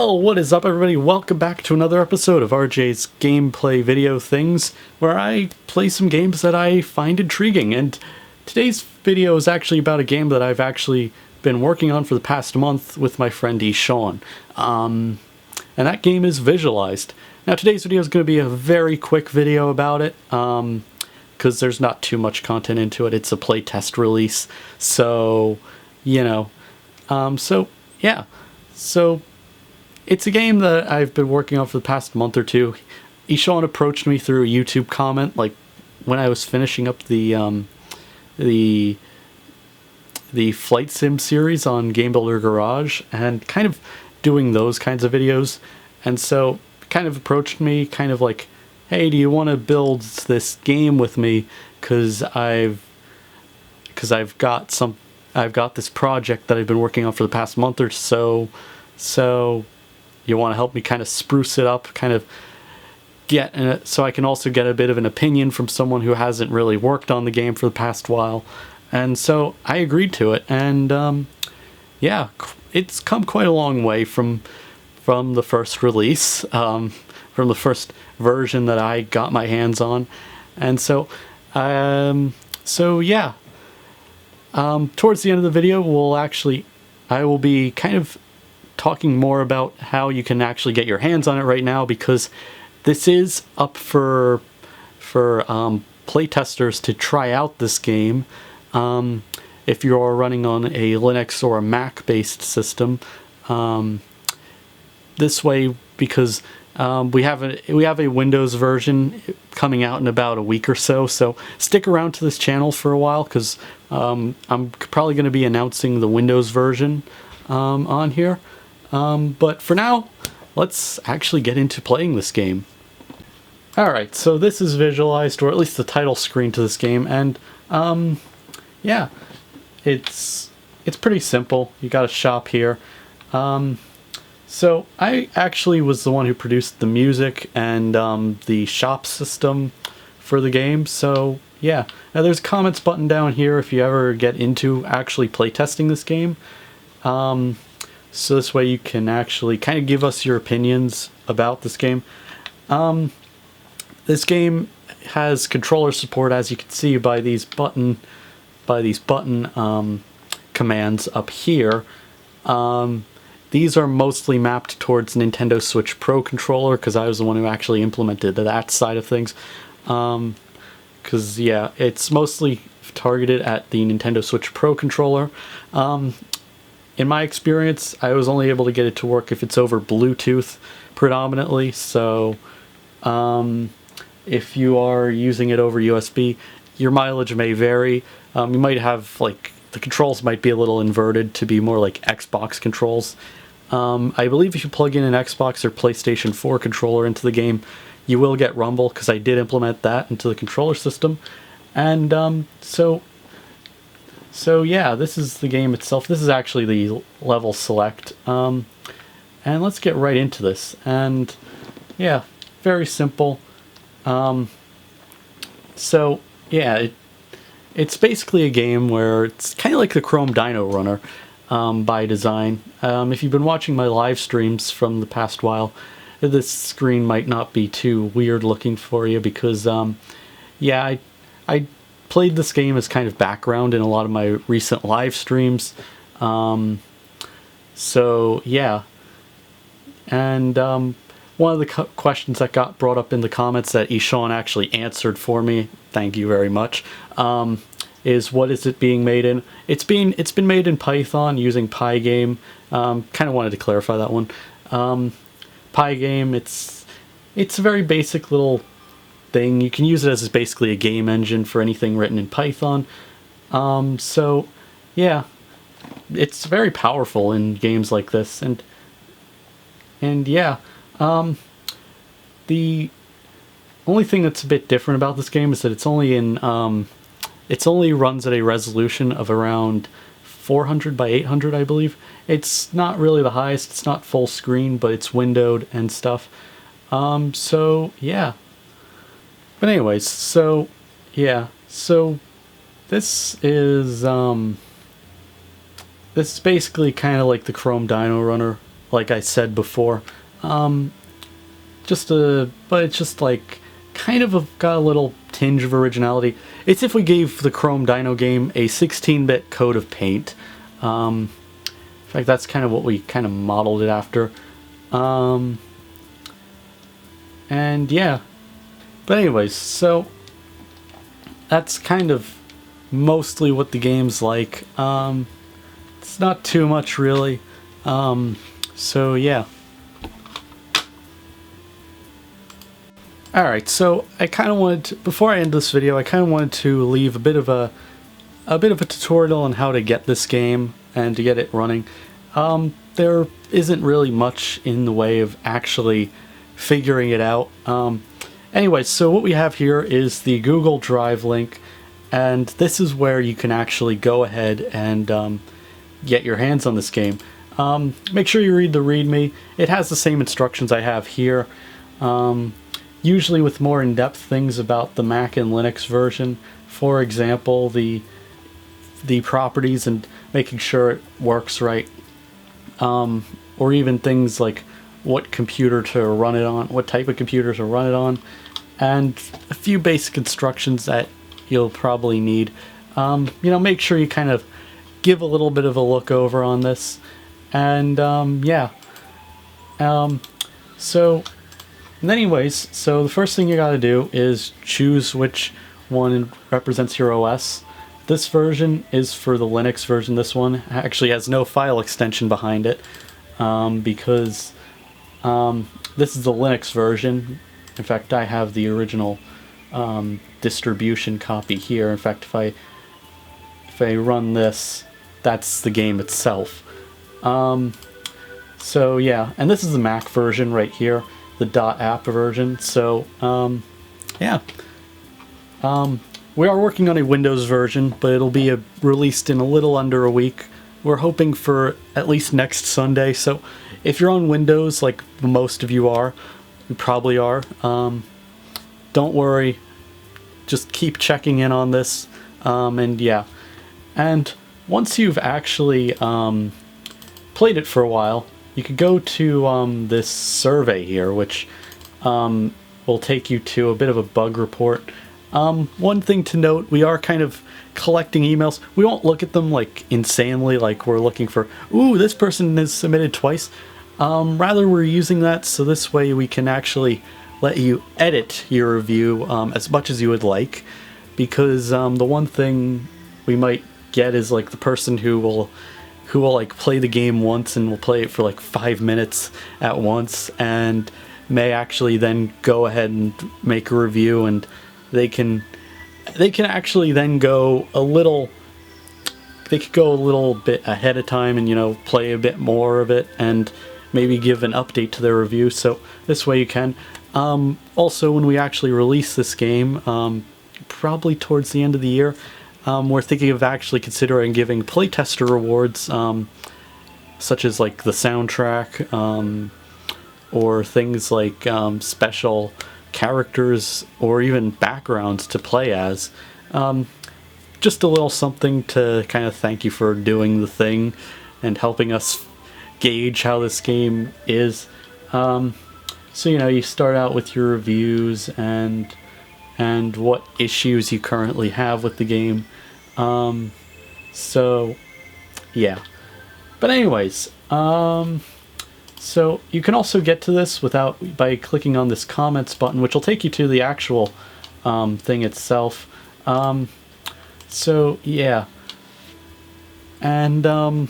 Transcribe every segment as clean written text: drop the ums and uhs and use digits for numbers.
Well, what is up everybody? Welcome back to another episode of RJ's Gameplay Video Things, where I play some games that I find intriguing. And today's video is actually about a game that I've actually been working on for the past month with my friend Sean. And that game is Visualized. Now today's video is going to be a very quick video about it, because there's not too much content into it. It's a playtest release, so, you know. So it's a game that I've been working on for the past month or two. Sean approached me through a YouTube comment, like when I was finishing up the Flight Sim series on Game Builder Garage and kind of doing those kinds of videos. And so kind of approached me, kind of like, hey, do you want to build this game with me? Because I've got this project that I've been working on for the past month or so. So you want to help me kind of spruce it up, kind of so I can also get a bit of an opinion from someone who hasn't really worked on the game for the past while. And so I agreed to it, and yeah, it's come quite a long way from the first release, from the first version that I got my hands on. And so yeah, towards the end of the video, I will be kind of talking more about how you can actually get your hands on it right now, because this is up for playtesters to try out this game. If you're running on a Linux or a Mac based system, this way, because we have a Windows version coming out in about a week or so. So stick around to this channel for a while, because I'm probably going to be announcing the Windows version on here. But for now, let's actually get into playing this game. Alright, so this is Visualized, or at least the title screen to this game, and yeah, it's pretty simple. You got a shop here. So I actually was the one who produced the music and the shop system for the game, so yeah. Now there's a comments button down here if you ever get into actually playtesting this game. So this way you can actually kind of give us your opinions about this game. This game has controller support, as you can see by these button commands up here. These are mostly mapped towards Nintendo Switch Pro controller, because I was the one who actually implemented that side of things. Because yeah, it's mostly targeted at the Nintendo Switch Pro controller. In my experience, I was only able to get it to work if it's over Bluetooth predominantly, so if you are using it over USB, your mileage may vary. You might have, like, the controls might be a little inverted to be more like Xbox controls. I believe if you plug in an Xbox or PlayStation 4 controller into the game, you will get rumble, because I did implement that into the controller system. And so yeah, this is the game itself. This is actually the level select. And let's get right into this. And yeah, very simple. So yeah, it's basically a game where it's kind of like the Chrome Dino Runner by design. If you've been watching my live streams from the past while, this screen might not be too weird looking for you, because yeah, I played this game as kind of background in a lot of my recent live streams. So yeah, and one of the questions that got brought up in the comments that Sean actually answered for me, thank you very much, is what is it being made in? It's been made in Python using Pygame. Kind of wanted to clarify that one. Pygame, it's a very basic little thing. You can use it as basically a game engine for anything written in Python. So yeah, it's very powerful in games like this, and yeah, the only thing that's a bit different about this game is that it's only runs at a resolution of around 400 by 800, I believe. It's not really the highest. It's not full screen, but it's windowed and stuff. So yeah. But anyways, so yeah, so this is basically kind of like the Chrome Dino Runner like I said before. But it's just like kind of got a little tinge of originality. It's if we gave the Chrome Dino game a 16-bit coat of paint. In fact, that's kind of what we kind of modeled it after. And yeah. But anyways, so that's kind of mostly what the game's like. It's not too much really. So yeah. Alright, so I kind of wanted to, before I end this video, I kind of wanted to leave a bit of a tutorial on how to get this game and to get it running. There isn't really much in the way of actually figuring it out. Anyways, so what we have here is the Google Drive link, and this is where you can actually go ahead and get your hands on this game. Make sure you read the README. It has the same instructions I have here. Usually with more in-depth things about the Mac and Linux version. For example, the properties and making sure it works right. Or even things like what computer to run it on, what type of computer to run it on, and a few basic instructions that you'll probably need. Make sure you kind of give a little bit of a look over on this. And yeah. Anyways, so the first thing you gotta do is choose which one represents your OS. This version is for the Linux version. This one actually has no file extension behind it, because this is the Linux version. In fact, I have the original distribution copy here. In fact, if I run this, that's the game itself. So yeah, and this is the Mac version right here, the .app version. So yeah, we are working on a Windows version, but it'll be released in a little under a week. We're hoping for at least next Sunday. So if you're on Windows, like most of you are, you probably are, don't worry, just keep checking in on this. And yeah, and once you've actually played it for a while, you could go to this survey here, which will take you to a bit of a bug report. One thing to note, we are kind of collecting emails. We won't look at them like insanely, like we're looking for, ooh, this person has submitted twice. Rather, we're using that so this way we can actually let you edit your review as much as you would like, because the one thing we might get is like the person who will like play the game once and will play it for like 5 minutes at once, and may actually then go ahead and make a review, and they can actually then go a little bit ahead of time and play a bit more of it and maybe give an update to their review. So this way you can. Also, when we actually release this game, probably towards the end of the year, we're thinking of actually considering giving Playtester rewards, such as like the soundtrack, or things like special characters or even backgrounds to play as. Just a little something to kind of thank you for doing the thing and helping us gauge how this game is. So you start out with your reviews and what issues you currently have with the game. So yeah, but anyways, so you can also get to this by clicking on this comments button, which will take you to the actual thing itself. So yeah, and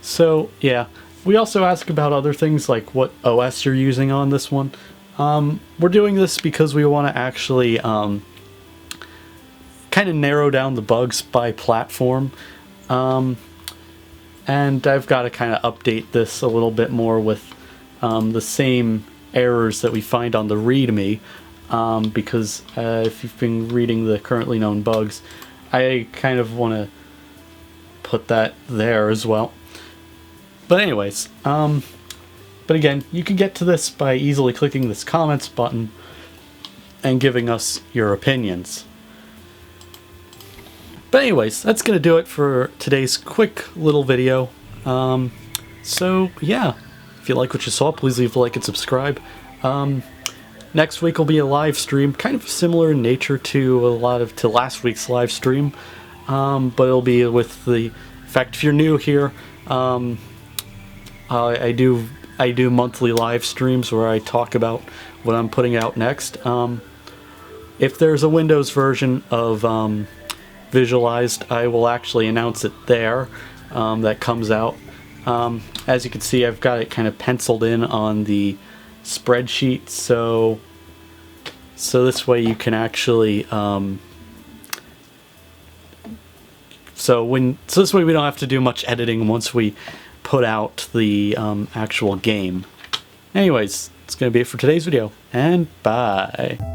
so yeah, we also ask about other things like what OS you're using on this one. We're doing this because we want to actually kind of narrow down the bugs by platform. And I've got to kind of update this a little bit more with the same errors that we find on the README, because if you've been reading the currently known bugs, I kind of want to put that there as well. But anyways, but again, you can get to this by easily clicking this comments button and giving us your opinions. But anyways, that's going to do it for today's quick little video. So yeah, If you like what you saw, please leave a like and subscribe. Next week will be a live stream, kind of similar in nature to last week's live stream, but it'll be with the. In fact, if you're new here, I do monthly live streams where I talk about what I'm putting out next. If there's a Windows version of Visualized, I will actually announce it there. That comes out. As you can see, I've got it kind of penciled in on the spreadsheet, so this way you can actually this way we don't have to do much editing once we put out the actual game. Anyways, it's gonna be it for today's video, and bye.